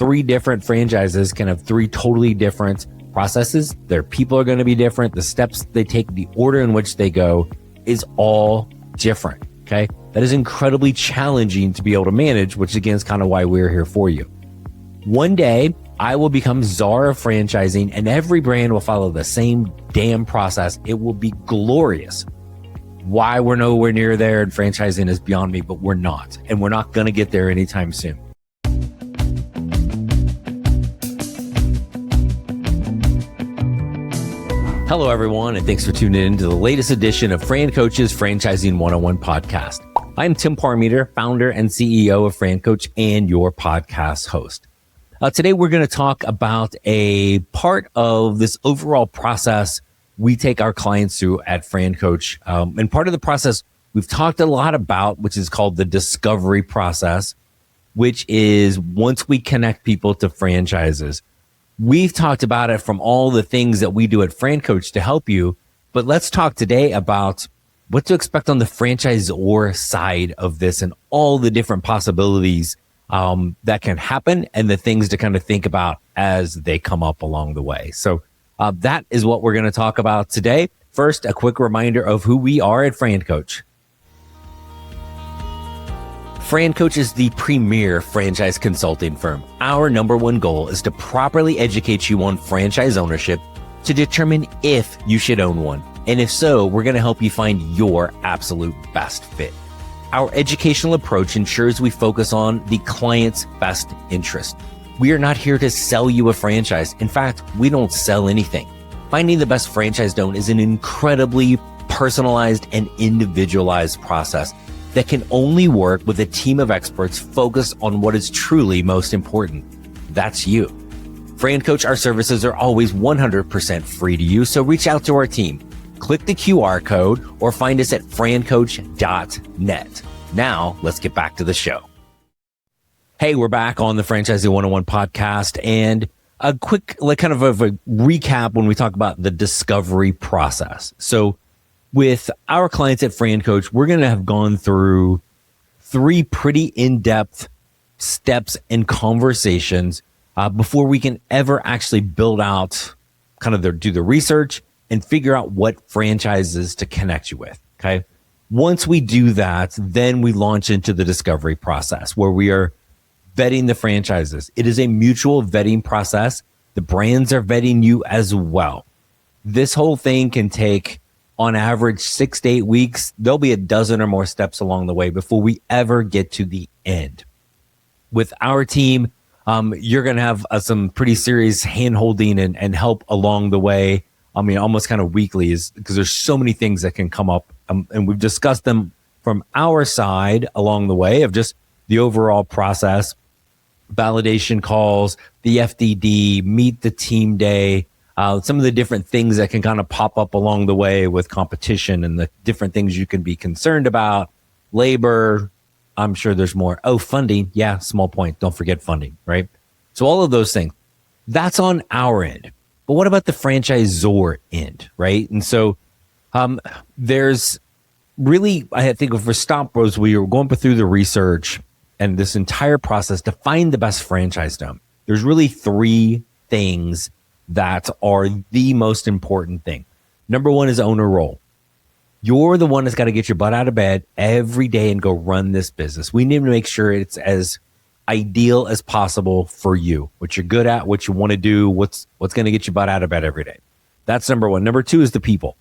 three different franchises can have three totally different processes. Their people are going to be different. The steps they take, the order in which they go is all different. Okay. That is incredibly challenging to be able to manage, which again is kind of why we're here for you. One day I will become czar of franchising and every brand will follow the same damn process. It will be glorious. Why we're nowhere near there and franchising is beyond me, but we're not. And we're not going to get there anytime soon. Hello, everyone, and thanks for tuning in to the latest edition of FranCoach's Franchising 101 podcast. I'm Tim Parmeter, founder and CEO of FranCoach and your podcast host. Today, we're going to talk about a part of this overall process we take our clients through at FranCoach. And part of the process we've talked a lot about, which is called the discovery process, which is once we connect people to franchises. We've talked about it from all the things that we do at FranCoach to help you, but let's talk today about what to expect on the franchisor side of this and all the different possibilities that can happen and the things to kind of think about as they come up along the way. So that is what we're going to talk about today. First, a quick reminder of who we are at FranCoach. FranCoach is the premier franchise consulting firm. Our number one goal is to properly educate you on franchise ownership to determine if you should own one. And if so, we're going to help you find your absolute best fit. Our educational approach ensures we focus on the client's best interest. We are not here to sell you a franchise. In fact, we don't sell anything. Finding the best franchise to own is an incredibly personalized and individualized process that can only work with a team of experts focused on what is truly most important. That's you. FranCoach, our services are always 100% free to use, so reach out to our team. Click the QR code or find us at francoach.net. Now, let's get back to the show. Hey, we're back on the Franchising 101 podcast, and a quick kind of a recap when we talk about the discovery process. So with our clients at FranCoach, we're going to have gone through three pretty in-depth steps and conversations before we can ever actually build out, kind of do the research and figure out what franchises to connect you with, okay? Once we do that, then we launch into the discovery process where we are vetting the franchises. It is a mutual vetting process. The brands are vetting you as well. This whole thing can take, on average, 6 to 8 weeks. There'll be a dozen or more steps along the way before we ever get to the end. With our team, you're going to have some pretty serious hand-holding and help along the way. I mean, almost kind of weekly, is because there's so many things that can come up. And we've discussed them from our side along the way of just the overall process, validation calls, the FDD, meet the team day, some of the different things that can kind of pop up along the way with competition and the different things you can be concerned about, labor. I'm sure there's more. Oh, funding. Yeah, small point. Don't forget funding, right? So all of those things, that's on our end. But what about the franchisor end, right? And so there's really, I think if we're Stop Bros, we were going through the research and this entire process to find the best franchise dome. There's really three things that are the most important thing. Number one is owner role. You're the one that's got to get your butt out of bed every day and go run this business. We need to make sure it's as ideal as possible for you, what you're good at, what you want to do, what's going to get your butt out of bed every day. That's number one. Number two is the people.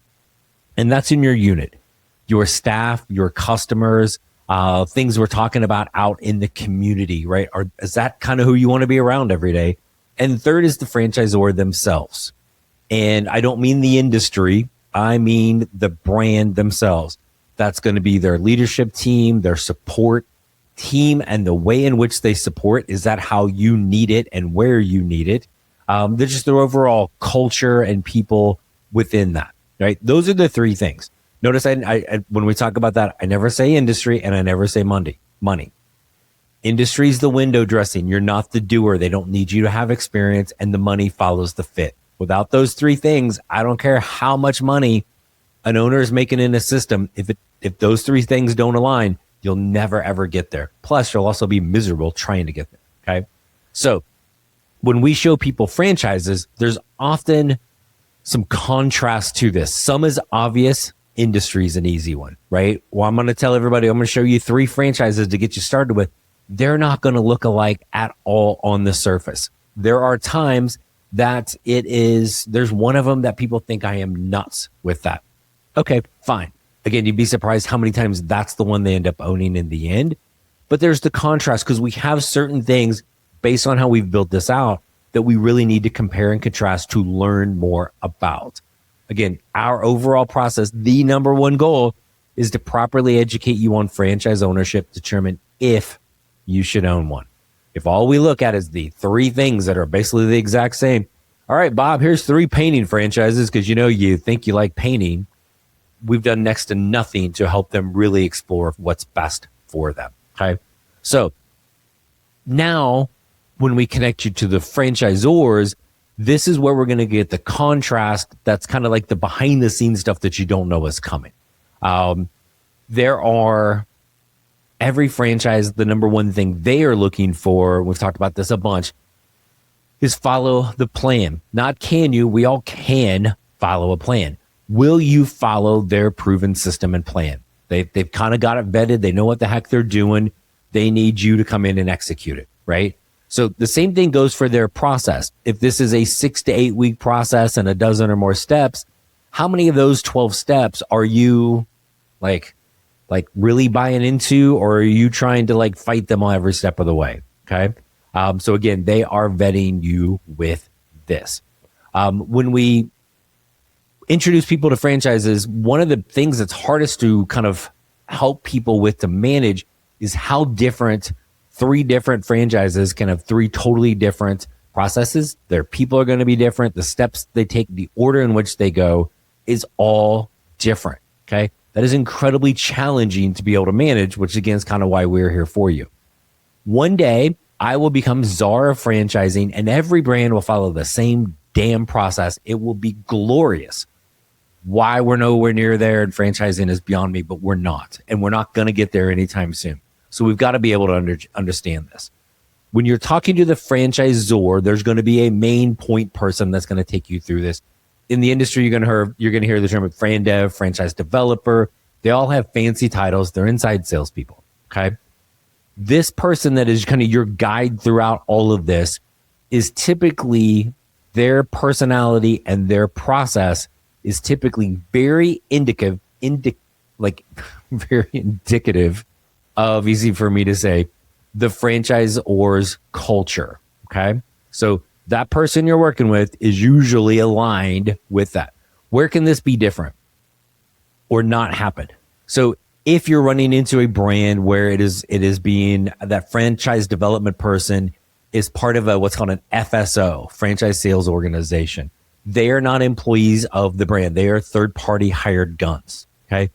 And that's in your unit, your staff, your customers, things we're talking about out in the community, right? Is that kind of who you want to be around every day? And third is the franchisor themselves. And I don't mean the industry. I mean the brand themselves. That's going to be their leadership team, their support team, and the way in which they support. Is that how you need it and where you need it? They're just their overall culture and people within that, right? Those are the three things. Notice I when we talk about that, I never say industry and I never say money. Industry's the window dressing. You're not the doer. They don't need you to have experience, and the money follows the fit. Without those three things, I don't care how much money an owner is making in a system. If those three things don't align, you'll never, ever get there. Plus, you'll also be miserable trying to get there, okay? So when we show people franchises, there's often some contrast to this. Some is obvious. Industry is an easy one, right? Well, I'm going to tell everybody, I'm going to show you 3 franchises to get you started with. They're not going to look alike at all on the surface. There are times that there's one of them that people think I am nuts with that. Okay, fine. Again, you'd be surprised how many times that's the one they end up owning in the end. But there's the contrast because we have certain things based on how we've built this out that we really need to compare and contrast to learn more about. Again, our overall process, the number one goal is to properly educate you on franchise ownership, determine if you should own one. If all we look at is the 3 things that are basically the exact same, all right, Bob, here's 3 painting franchises because you think you like painting. We've done next to nothing to help them really explore what's best for them. Okay. So now when we connect you to the franchisors, this is where we're going to get the contrast. That's kind of like the behind the scenes stuff that you don't know is coming. Every franchise, the number one thing they are looking for, we've talked about this a bunch, is follow the plan. Not can you, we all can follow a plan. Will you follow their proven system and plan? They've kind of got it vetted. They know what the heck they're doing. They need you to come in and execute it, right? So the same thing goes for their process. If this is a 6 to 8 week process and a dozen or more steps, how many of those 12 steps are you like really buying into, or are you trying to like fight them on every step of the way? Okay. So again, they are vetting you with this. When we introduce people to franchises, one of the things that's hardest to kind of help people with to manage is how different 3 different franchises can have 3 totally different processes. Their people are going to be different. The steps they take, the order in which they go is all different. Okay. That is incredibly challenging to be able to manage, which again is kind of why we're here for you. One day I will become czar of franchising and every brand will follow the same damn process. It will be glorious. Why we're nowhere near there and franchising is beyond me, but we're not. And we're not going to get there anytime soon. So we've got to be able to understand this. When you're talking to the franchisor, there's going to be a main point person that's going to take you through this. In the industry, you're going to hear the term of fran dev, franchise developer. They all have fancy titles. They're inside salespeople. Okay. This person that is kind of your guide throughout all of this is typically their personality and their process is typically very indicative of, easy for me to say, the franchisor's culture. Okay. So that person you're working with is usually aligned with that. Where can this be different or not happen? So if you're running into a brand where it is being that franchise development person is part of what's called an FSO, franchise sales organization. They are not employees of the brand. They are third-party hired guns. Okay.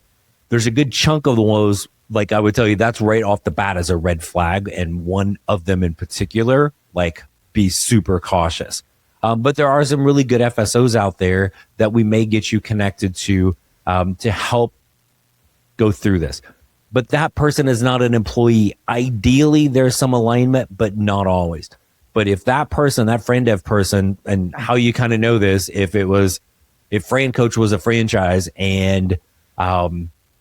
There's a good chunk of those, like I would tell you, that's right off the bat as a red flag. And one of them in particular, like, be super cautious. But there are some really good FSOs out there that we may get you connected to help go through this. But that person is not an employee. Ideally, there's some alignment, but not always. But if that person, that fran dev person, and how you kind of know this, if FranCoach was a franchise and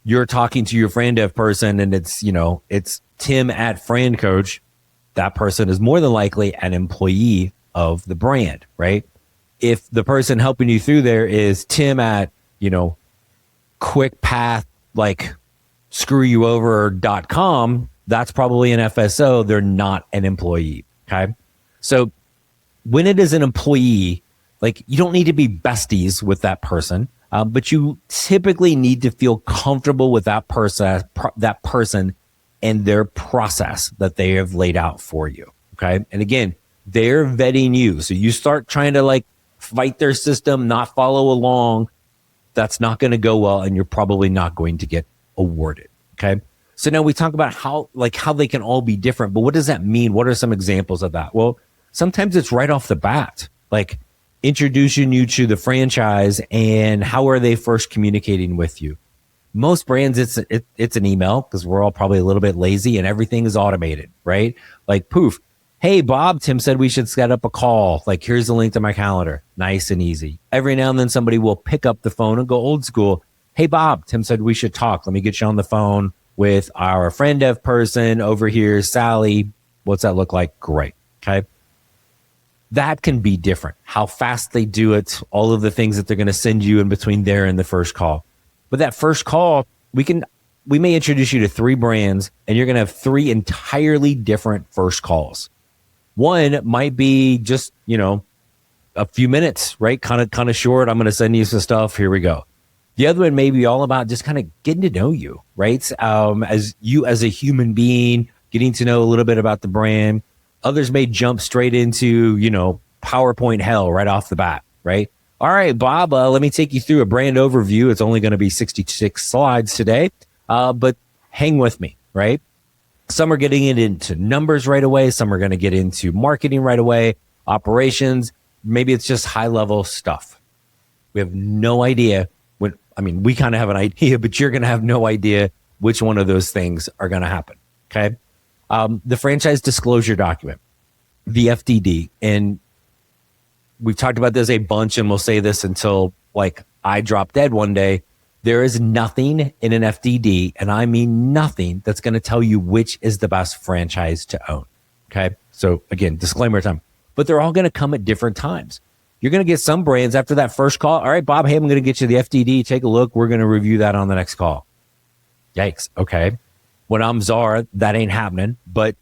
you're talking to your fran dev person and it's Tim at FranCoach, that person is more than likely an employee of the brand, right? If the person helping you through there is Tim at, quick path, like screwyover.com, that's probably an FSO. They're not an employee. Okay. So when it is an employee, like, you don't need to be besties with that person, but you typically need to feel comfortable with that person and their process that they have laid out for you. Okay. And again, they're vetting you. So you start trying to like fight their system, not follow along. That's not going to go well. And you're probably not going to get awarded. Okay. So now we talk about how they can all be different, but what does that mean? What are some examples of that? Well, sometimes it's right off the bat, like introducing you to the franchise and how are they first communicating with you? Most brands, it's an email because we're all probably a little bit lazy and everything is automated, right? Like, poof, Hey, Bob, Tim said we should set up a call. Like, here's the link to my calendar. Nice and easy. Every now and then somebody will pick up the phone and go old school. Hey, Bob, Tim said we should talk. Let me get you on the phone with our friend dev person over here, Sally. What's that look like? Great. Okay. That can be different. How fast they do it, all of the things that they're going to send you in between there and the first call. But that first call, we may introduce you to 3 brands, and you're going to have 3 entirely different first calls. One might be just, a few minutes, right? Kind of short. I'm going to send you some stuff. Here we go. The other one may be all about just kind of getting to know you, right? As a human being, getting to know a little bit about the brand. Others may jump straight into, PowerPoint hell right off the bat, right? All right, Bob, let me take you through a brand overview. It's only going to be 66 slides today, but hang with me, right? Some are getting it into numbers right away. Some are going to get into marketing right away, operations. Maybe it's just high level stuff. We have no idea we kind of have an idea, but you're going to have no idea which one of those things are going to happen. Okay. The franchise disclosure document, the FDD, and we've talked about this a bunch, and we'll say this until I drop dead one day. There is nothing in an FDD, and I mean nothing, that's going to tell you which is the best franchise to own. Okay. So again, disclaimer time, but they're all going to come at different times. You're going to get some brands after that first call. All right, Bob, hey, I'm going to get you the FDD. Take a look. We're going to review that on the next call. Yikes. Okay. When I'm czar, that ain't happening, but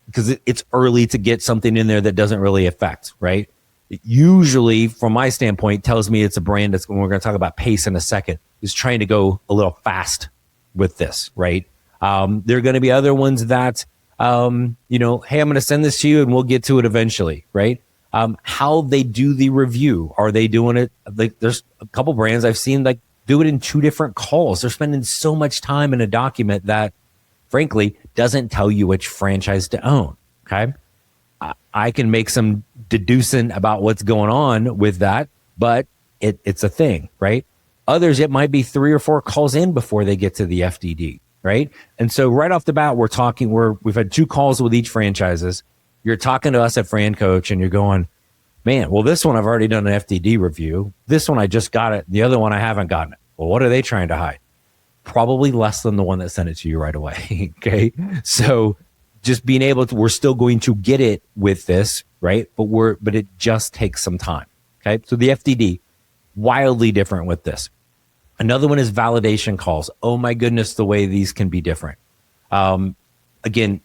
because it's early to get something in there that doesn't really affect, right? It usually, from my standpoint, tells me it's a brand that's, when we're going to talk about pace in a second, is trying to go a little fast with this, right? There are going to be other ones that, hey, I'm going to send this to you and we'll get to it eventually, right? How they do the review. Are they doing it? There's a couple brands I've seen do it in 2 different calls. They're spending so much time in a document that, frankly, doesn't tell you which franchise to own. Okay. I can make some deducing about what's going on with that, but it's a thing, right? Others, it might be 3 or 4 calls in before they get to the FDD, right? And so right off the bat, we've had 2 calls with each franchises. You're talking to us at FranCoach and you're going, man, well, this one I've already done an FDD review. This one I just got it. The other one I haven't gotten it. Well, what are they trying to hide? Probably less than the one that sent it to you right away. Okay. So just being able to, we're still going to get it with this, right? But it just takes some time. Okay. So the FDD, wildly different with this. Another one is validation calls. Oh my goodness, the way these can be different. Again,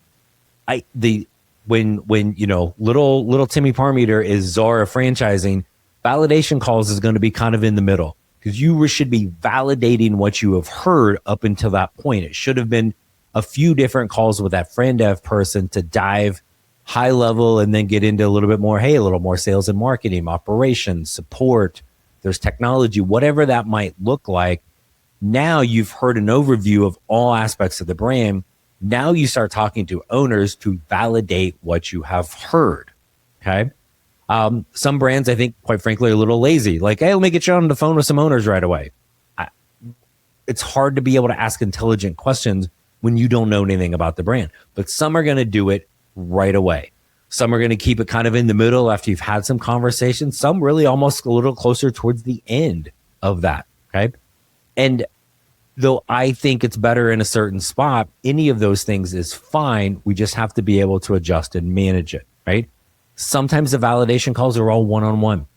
when little Timmy Parmeter is czar of franchising, validation calls is going to be kind of in the middle, because you should be validating what you have heard up until that point. It should have been a few different calls with that friend dev person to dive high level and then get into a little bit more, a little more sales and marketing, operations, support, there's technology, whatever that might look like. Now you've heard an overview of all aspects of the brand. Now you start talking to owners to validate what you have heard. Okay. Some brands, I think, quite frankly, are a little lazy. Like, hey, let me get you on the phone with some owners right away. It's hard to be able to ask intelligent questions when you don't know anything about the brand. But some are going to do it right away. Some are going to keep it kind of in the middle after you've had some conversation. Some really almost a little closer towards the end of that. Okay. And though I think it's better in a certain spot, any of those things is fine. We just have to be able to adjust and manage it, right? Sometimes the validation calls are all one-on-one.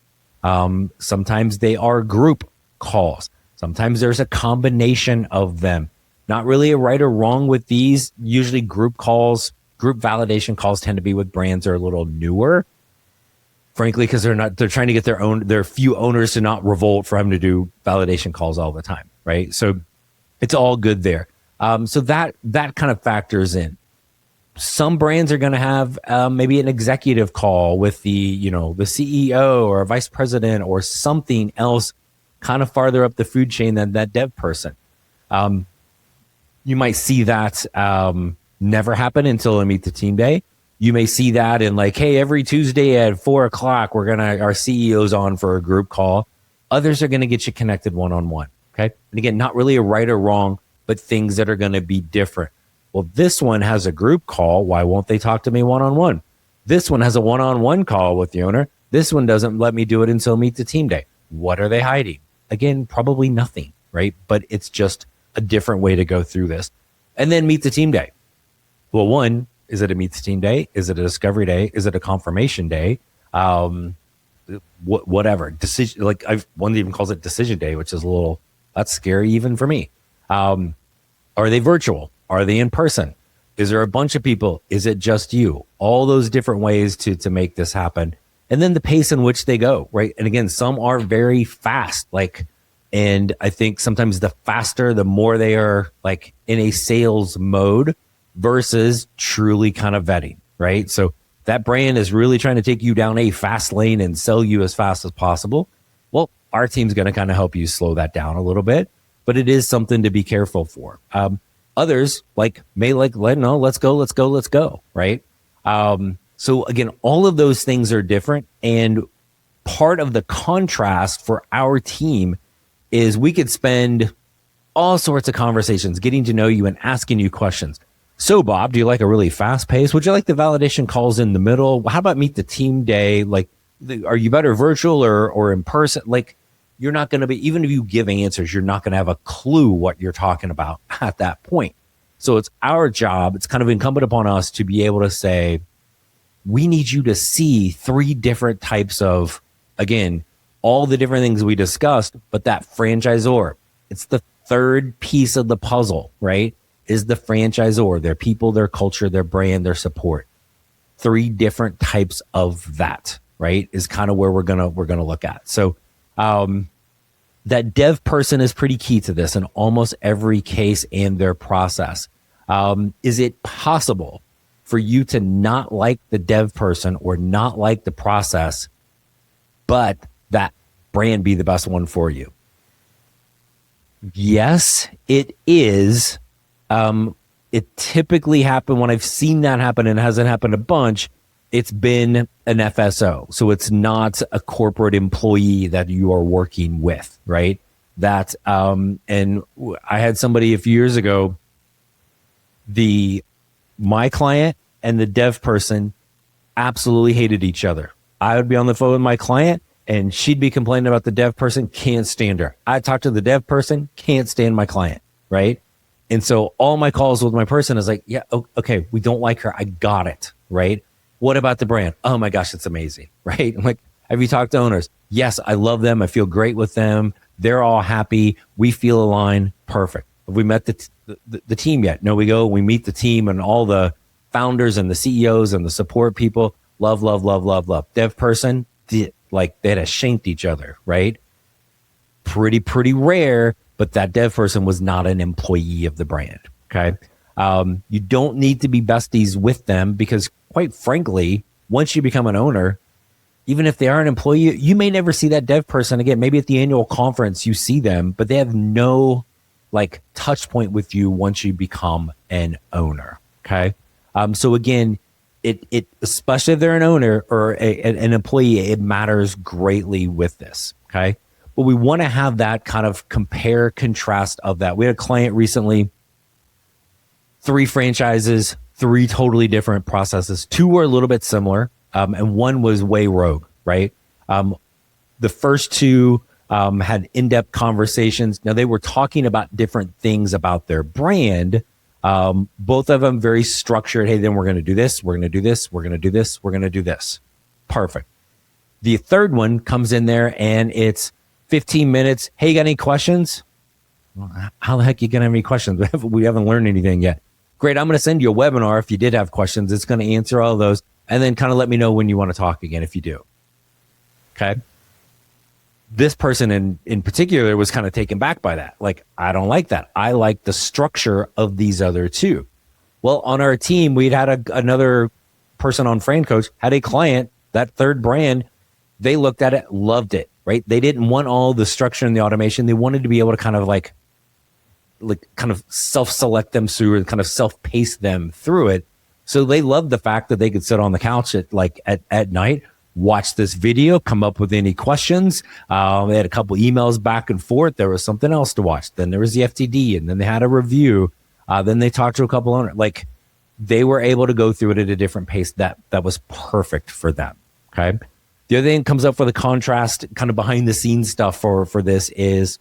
Sometimes they are group calls. Sometimes there's a combination of them. Not really a right or wrong with these. Usually group validation calls tend to be with brands that are a little newer, frankly, because they're trying to get their few owners to not revolt for having to do validation calls all the time, right? So it's all good there. So that kind of factors in. Some brands are going to have maybe an executive call with the CEO or a vice president or something else kind of farther up the food chain than that dev person. You might see that never happen until I meet the team day. You may see that in hey, every Tuesday at 4:00, our CEO's on for a group call. Others are going to get you connected one-on-one. Okay. And again, not really a right or wrong, but things that are going to be different. Well, this one has a group call. Why won't they talk to me one-on-one? This one has a one-on-one call with the owner. This one doesn't let me do it until meet the team day. What are they hiding? Again, probably nothing, right? But it's just a different way to go through this. And then meet the team day. Well, one, is it a meet the team day? Is it a discovery day? Is it a confirmation day? Whatever decision, like one even calls it decision day, which is that's scary even for me. Are they virtual? Are they in person? Is there a bunch of people? Is it just you? All those different ways to make this happen. And then the pace in which they go, right? And again, some are very fast, and I think sometimes the faster, the more they are like in a sales mode versus truly kind of vetting, right? So that brand is really trying to take you down a fast lane and sell you as fast as possible. Well, our team's going to kind of help you slow that down a little bit, but it is something to be careful for. Others may no, let's go, right? So again, all of those things are different. And part of the contrast for our team is we could spend all sorts of conversations getting to know you and asking you questions. So Bob, do you like a really fast pace? Would you like the validation calls in the middle? How about meet the team day? Are you better virtual or in person? You're not going to be, even if you give answers, you're not going to have a clue what you're talking about at that point. So it's our job. It's kind of incumbent upon us to be able to say, we need you to see 3 different types of, again, all the different things we discussed, but that franchisor, it's the third piece of the puzzle, right? Is the franchisor, their people, their culture, their brand, their support. 3 different types of that, right? Is kind of where we're gonna look at. So that dev person is pretty key to this in almost every case and their process. Is it possible for you to not like the dev person or not like the process, but that brand be the best one for you? Yes, it is. It typically happens when I've seen that happen, and it hasn't happened a bunch. It's been an FSO. So it's not a corporate employee that you are working with, right? And I had somebody a few years ago, my client and the dev person absolutely hated each other. I would be on the phone with my client and she'd be complaining about the dev person, can't stand her. I talk to the dev person, can't stand my client, right? And so all my calls with my person is like, yeah, okay, we don't like her. I got it, right? What about the brand? Oh my gosh, it's amazing, right? I'm like, have you talked to owners? Yes, I love them. I feel great with them. They're all happy. We feel aligned. Perfect. Have we met the team yet? No, we meet the team and all the founders and the CEOs and the support people. Love. Dev person, they had shanked each other, right? Pretty rare, but that dev person was not an employee of the brand, okay? You don't need to be besties with them because, quite frankly, once you become an owner, even if they are an employee, you may never see that dev person again. Maybe at the annual conference you see them, but they have no touch point with you once you become an owner, okay? So again, it especially if they're an owner or an employee, it matters greatly with this, okay? But we want to have that kind of compare contrast of that. We had a client recently, 3 franchises, 3 totally different processes. 2 were a little bit similar, and 1 was way rogue, right? The first 2 had in-depth conversations. Now, they were talking about different things about their brand. Both of them very structured. Hey, then we're going to do this. We're going to do this. We're going to do this. We're going to do this. Perfect. The third one comes in there and it's 15 minutes. Hey, you got any questions? Well, how the heck you going to have any questions? We haven't learned anything yet. Great. I'm going to send you a webinar. If you did have questions, it's going to answer all of those. And then kind of let me know when you want to talk again, if you do. Okay. This person in particular was kind of taken back by that. I don't like that. I like the structure of these other 2. Well, on our team, we'd had another person on FranCoach, had a client, that third brand, they looked at it, loved it, right? They didn't want all the structure and the automation. They wanted to be able to kind of kind of self-select them through and kind of self-pace them through it. So they loved the fact that they could sit on the couch at night, watch this video, come up with any questions. They had a couple emails back and forth. There was something else to watch. Then there was the FTD, and then they had a review. Then they talked to a couple owners. they were able to go through it at a different pace that was perfect for them. Okay. The other thing that comes up for the contrast, kind of behind the scenes stuff for this is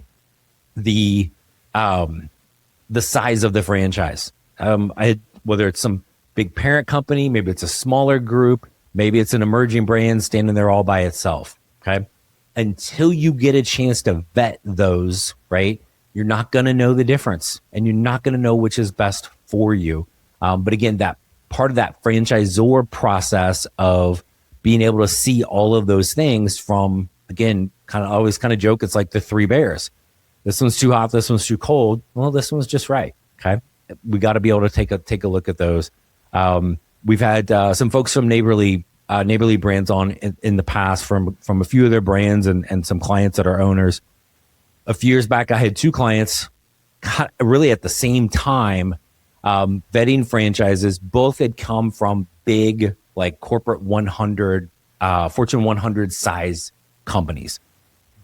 the size of the franchise. Whether it's some big parent company, maybe it's a smaller group, maybe it's an emerging brand standing there all by itself. Okay. Until you get a chance to vet those, right, you're not going to know the difference, and you're not going to know which is best for you. But again, that part of that franchisor process of being able to see all of those things from, again, always joke, it's like the three bears. This one's too hot, this one's too cold. Well, this one's just right. Okay. We got to be able to take a look at those. We've had some folks from Neighborly Brands on in the past from a few of their brands and some clients that are owners. A few years back, I had two clients really at the same time vetting franchises. Both had come from big, like corporate 100, Fortune 100 size companies,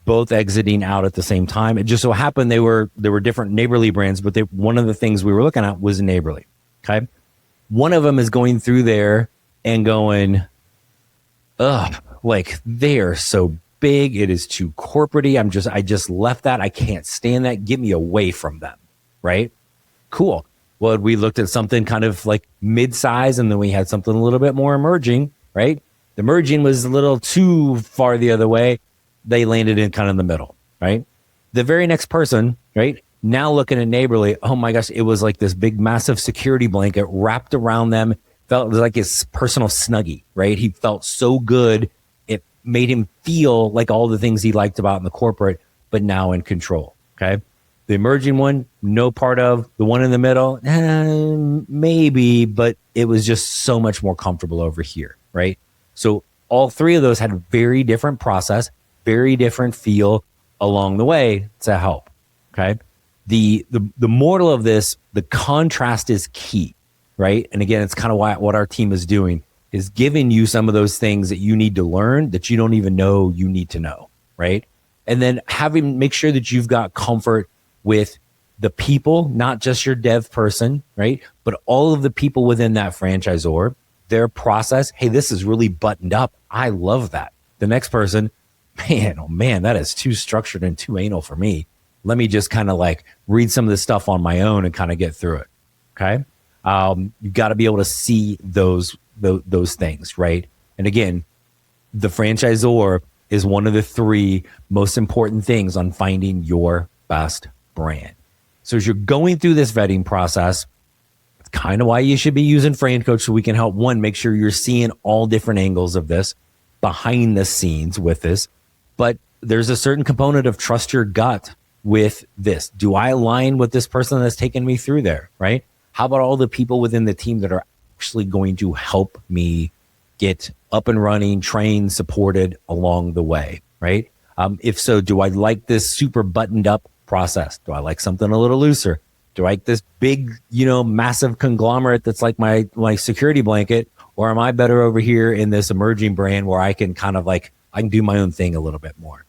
both exiting out at the same time. It just so happened there were different Neighborly brands, but one of the things we were looking at was Neighborly. Okay. One of them is going through there and going, ugh, like they are so big. It is too corporate-y. I just left that. I can't stand that. Get me away from them. Right? Cool. Well, we looked at something kind of like mid-size, and then we had something a little bit more emerging, right? The emerging was a little too far the other way. They landed in kind of the middle, right? The very next person, right? Now looking at Neighborly, oh my gosh, it was like this big, massive security blanket wrapped around them. Felt like his personal Snuggie, right? He felt so good. It made him feel like all the things he liked about in the corporate, but now in control, okay? The emerging one, no part of. The one in the middle, maybe, but it was just so much more comfortable over here, right? So all three of those had a very different process, very different feel along the way to help, okay? The moral of this, the contrast is key, right? And again, it's kind of what our team is doing, is giving you some of those things that you need to learn that you don't even know you need to know, right? And then make sure that you've got comfort with the people, not just your dev person, right? But all of the people within that franchisor, their process. Hey, this is really buttoned up. I love that. The next person, man, oh man, that is too structured and too anal for me. Let me just kind of like read some of this stuff on my own and kind of get through it. Okay. You've got to be able to see those things, right? And again, the franchisor is one of the three most important things on finding your best brand. So as you're going through this vetting process, it's kind of why you should be using FranCoach, so we can help, one, make sure you're seeing all different angles of this behind the scenes with this. But there's a certain component of trust your gut with this. Do I align with this person that's taking me through there, right? How about all the people within the team that are actually going to help me get up and running, trained, supported along the way, right? If so, do I like this super buttoned up process? Do I like something a little looser? Do I like this big, massive conglomerate that's like my security blanket? Or am I better over here in this emerging brand where I can kind of I can do my own thing a little bit more?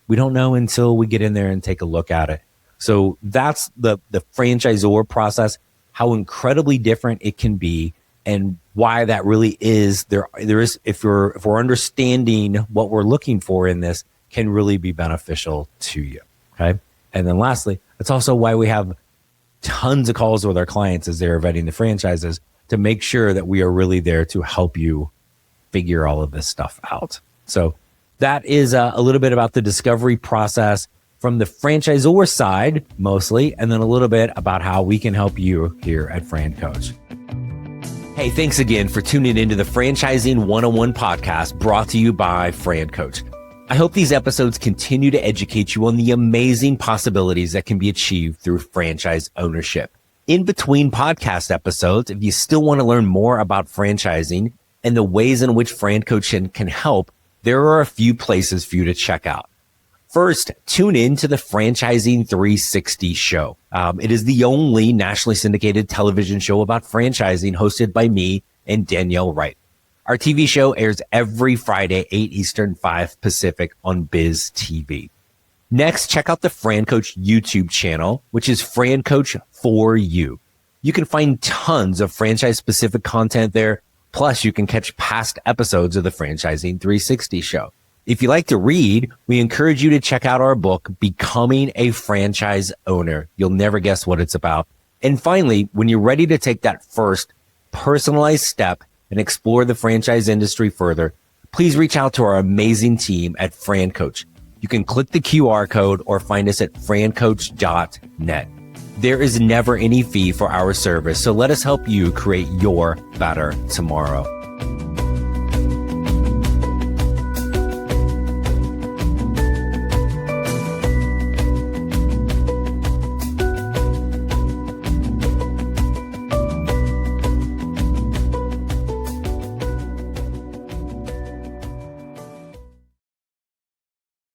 We don't know until we get in there and take a look at it. So that's the franchisor process, how incredibly different it can be, and why that really is there is, if we're understanding what we're looking for in this, can really be beneficial to you. Okay. And then lastly, that's also why we have tons of calls with our clients as they're vetting the franchises, to make sure that we are really there to help you figure all of this stuff out. So that is a little bit about the discovery process from the franchisor side mostly, and then a little bit about how we can help you here at FranCoach. Hey, thanks again for tuning into the Franchising 101 podcast brought to you by FranCoach. I hope these episodes continue to educate you on the amazing possibilities that can be achieved through franchise ownership. In between podcast episodes, if you still want to learn more about franchising and the ways in which FranCoach can help, there are a few places for you to check out. First, tune in to the Franchising 360 show. It is the only nationally syndicated television show about franchising, hosted by me and Danielle Wright. Our TV show airs every Friday, 8 Eastern, 5 Pacific on Biz TV. Next, check out the FranCoach YouTube channel, which is FranCoach for You. You can find tons of franchise-specific content there. Plus, you can catch past episodes of the Franchising 360 show. If you like to read, we encourage you to check out our book, Becoming a Franchise Owner. You'll never guess what it's about. And finally, when you're ready to take that first personalized step and explore the franchise industry further, please reach out to our amazing team at FranCoach. You can click the QR code or find us at francoach.net. There is never any fee for our service, so let us help you create your better tomorrow.